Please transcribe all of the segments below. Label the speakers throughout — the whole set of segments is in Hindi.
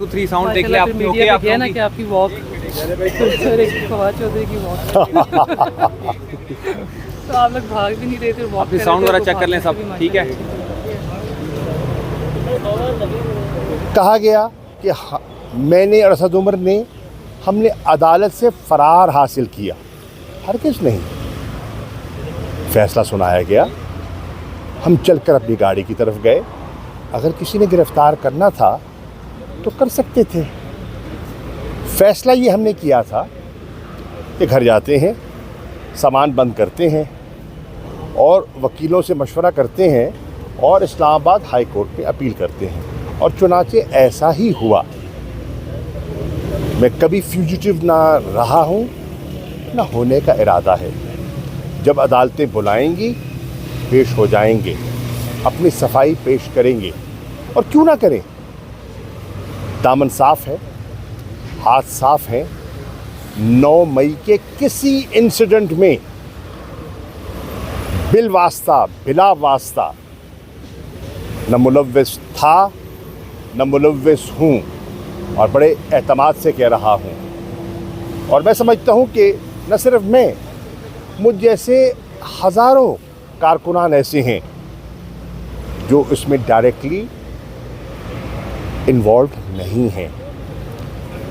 Speaker 1: 2 3 साउंड देख ले आप ओके आप
Speaker 2: ना कि आपकी वॉक फवाद चौधरी की वॉक तो आप लोग भाग भी नहीं रहे थे वॉक
Speaker 1: साउंड वगैरह चेक कर लें सब ठीक है।
Speaker 3: कहा गया कि मैंने और असद उमर ने हमने अदालत से फरार हासिल किया, हरगिज़ नहीं। फैसला सुनाया गया, हम चलकर अपनी गाड़ी की तरफ गए। अगर किसी ने गिरफ्तार करना था तो कर सकते थे। फैसला ये हमने किया था कि घर जाते हैं, सामान बंद करते हैं और वकीलों से मशवरा करते हैं और इस्लामाबाद हाई कोर्ट में अपील करते हैं। और चुनाचे ऐसा ही हुआ। मैं कभी फ्यूजिटिव ना रहा हूँ, ना होने का इरादा है। जब अदालतें बुलाएंगी पेश हो जाएंगे, अपनी सफाई पेश करेंगे और क्यों ना करें। दामन साफ है, हाथ साफ हैं। 9 मई के किसी इंसिडेंट में बिल वास्ता बिला वास्ता न मुलव्विस था न मुलव्विस हूँ और बड़े एतमाद से कह रहा हूँ। और मैं समझता हूँ कि न सिर्फ मैं, मुझ जैसे हज़ारों कारकुनान ऐसे हैं जो इसमें डायरेक्टली इन्वॉल्व नहीं हैं।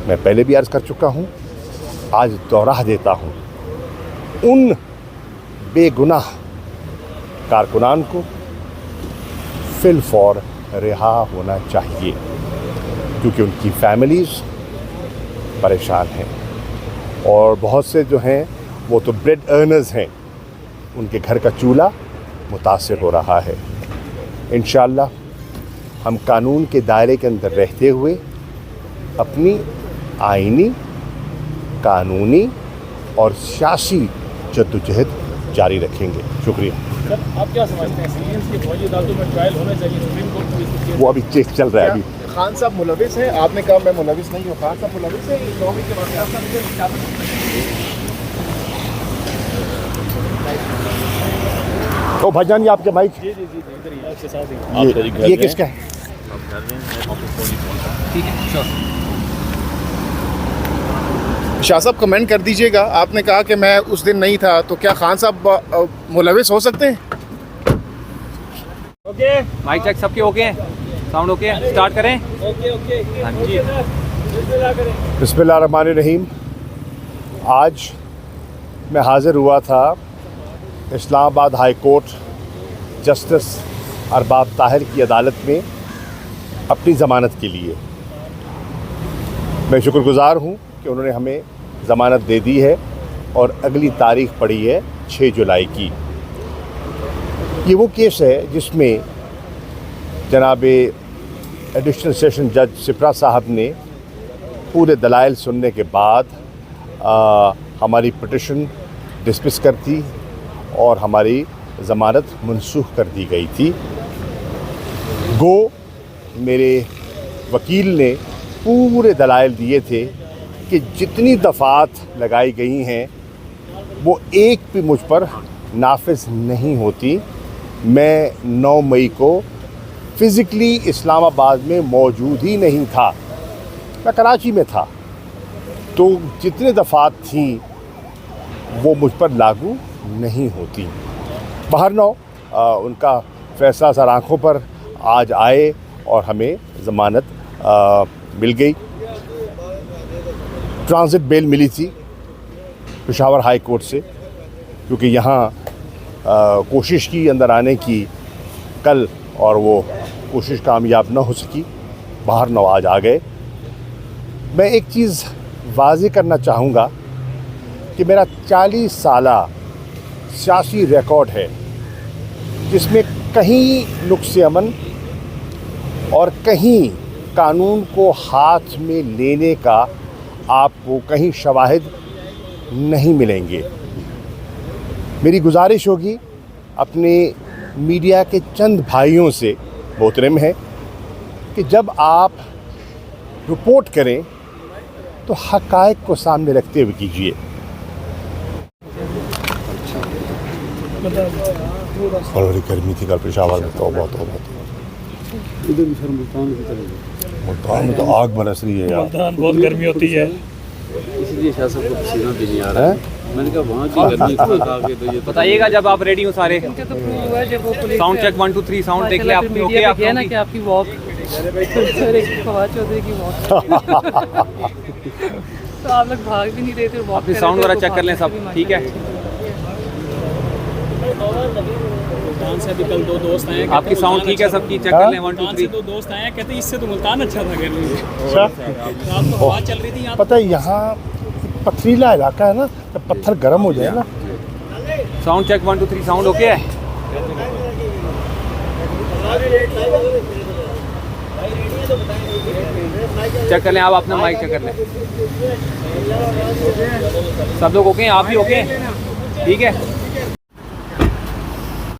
Speaker 3: मैं पहले भी अर्ज़ कर चुका हूँ, आज दोहरा देता हूँ। उन बेगुनाह कारकुनान को फिल फौर रिहा होना चाहिए क्योंकि उनकी फैमिलीज़ परेशान हैं और बहुत से जो हैं वो तो ब्रेड अर्नर्स हैं, उनके घर का चूल्हा मुतासिर हो रहा है। इंशाअल्लाह हम कानून के दायरे के अंदर रहते हुए अपनी आईनी, कानूनी और सियासी जद्दोजहद जारी रखेंगे। शुक्रिया।
Speaker 4: सर, आप क्या समझते हैं सीएस के फौजी अदालतों में ट्रायल होना चाहिए? सुप्रीम कोर्ट में
Speaker 3: वो अभी केस चल रहा है। अभी
Speaker 4: खान साहब मुलविस हैं, आपने कहा मैं मुलविस नहीं हूँ, खान साहब मुलविस हैं इस नौकरी के बाद
Speaker 3: तो भाईजान ये आपके माइक
Speaker 4: जी इधर ही आपके साथ ही
Speaker 3: ये किसका है?
Speaker 1: ठीक है श्योर।
Speaker 4: शाह साहब कमेंट कर दीजिएगा, आपने कहा कि मैं उस दिन नहीं था, तो क्या खान साहब मुलविस हो सकते हैं? ओके
Speaker 1: माइक चेक सबके ओके हैं, साउंड ओके है, स्टार्ट करें।
Speaker 4: ओके
Speaker 1: हाँ जी।
Speaker 3: बिस्मिल्लाहिर्रहमानिर्रहीम। आज मैं हाज़िर हुआ था Islamabad high court justice Arbab Tahir की अदालत में अपनी ज़मानत के लिए। मैं शुक्रगुज़ार हूँ कि उन्होंने हमें ज़मानत दे दी है और अगली तारीख़ पड़ी है 6 जुलाई की। ये वो केस है जिसमें जनाब एडिशनल सेशन जज सिपरा साहब ने पूरे दलाइल सुनने के बाद हमारी पिटिशन डिसमिस कर दी और हमारी ज़मानत मनसूख कर दी गई थी। गो मेरे वकील ने पूरे दलाइल दिए थे कि जितनी दफ़ात लगाई गई हैं वो एक भी मुझ पर नाफिज नहीं होती। मैं 9 मई को फ़िज़िकली इस्लामाबाद में मौजूद ही नहीं था, मैं कराची में था, तो जितनी दफ़ात थी वो मुझ पर लागू नहीं होती। बहरनौ उनका फ़ैसला सर आँखों पर आज आए और हमें ज़मानत मिल गई। ट्रांजिट बेल मिली थी पेशावर हाई कोर्ट से, क्योंकि यहाँ कोशिश की अंदर आने की कल और वो कोशिश कामयाब न हो सकी। बहरनौ आज आ गए। मैं एक चीज़ वाज़ेह करना चाहूँगा कि मेरा 40 साला सियासी रिकॉर्ड है जिसमें कहीं नुक्से अमन और कहीं कानून को हाथ में लेने का आपको कहीं शवाहिद नहीं मिलेंगे। मेरी गुजारिश होगी अपने मीडिया के चंद भाइयों से, मोहतरम है, कि जब आप रिपोर्ट करें तो हक़ाइक़ को सामने रखते हुए कीजिए। और बड़ी गर्मी थी कल पेशावर में, तो बहुत मुल्तान में तो आग बरस रही है यार।
Speaker 5: बहुत गर्मी होती है,
Speaker 6: इसलिए शाह साहब को पसीना भी नहीं आ रहा
Speaker 3: हैं?
Speaker 6: है। मैंने कहा वहाँ की गर्मी को खा के तो ये तो
Speaker 1: बताइएगा जब आप रेडी हो सारे।
Speaker 2: इनके तो प्रूव हुआ है जब वो पुलिस
Speaker 1: साउंड चेक 1 2 3 साउंड देख ले आपकी ओके आप
Speaker 2: ना कि आपकी वॉक सर एक फवाद चौधरी की वॉक तो आप लोग भाग भी नहीं रहे थे, वॉक
Speaker 1: अपनी साउंड वगैरह चेक कर लें सब, ठीक है।
Speaker 5: मुल्तान से अभी कल दो दोस्त आए,
Speaker 1: आपकी साउंड ठीक है सबकी, चेक कर लें 1 2
Speaker 5: मुल्तान से
Speaker 1: 3।
Speaker 5: दो दोस्त आए, कहते इससे तो मुल्तान अच्छा था गर्मी में।
Speaker 3: अच्छा,
Speaker 5: रात को हवा चल रही थी यहाँ,
Speaker 3: पता है यहाँ पथरीला इलाका है ना, जब पत्थर गर्म हो जाए ना।
Speaker 1: साउंड चेक 1 2 3 साउंड ओके है। चेक कर लें आप अपना माइक चेक कर लें। सब लोग ओके हैं, आप भी ओके हैं, ठीक है।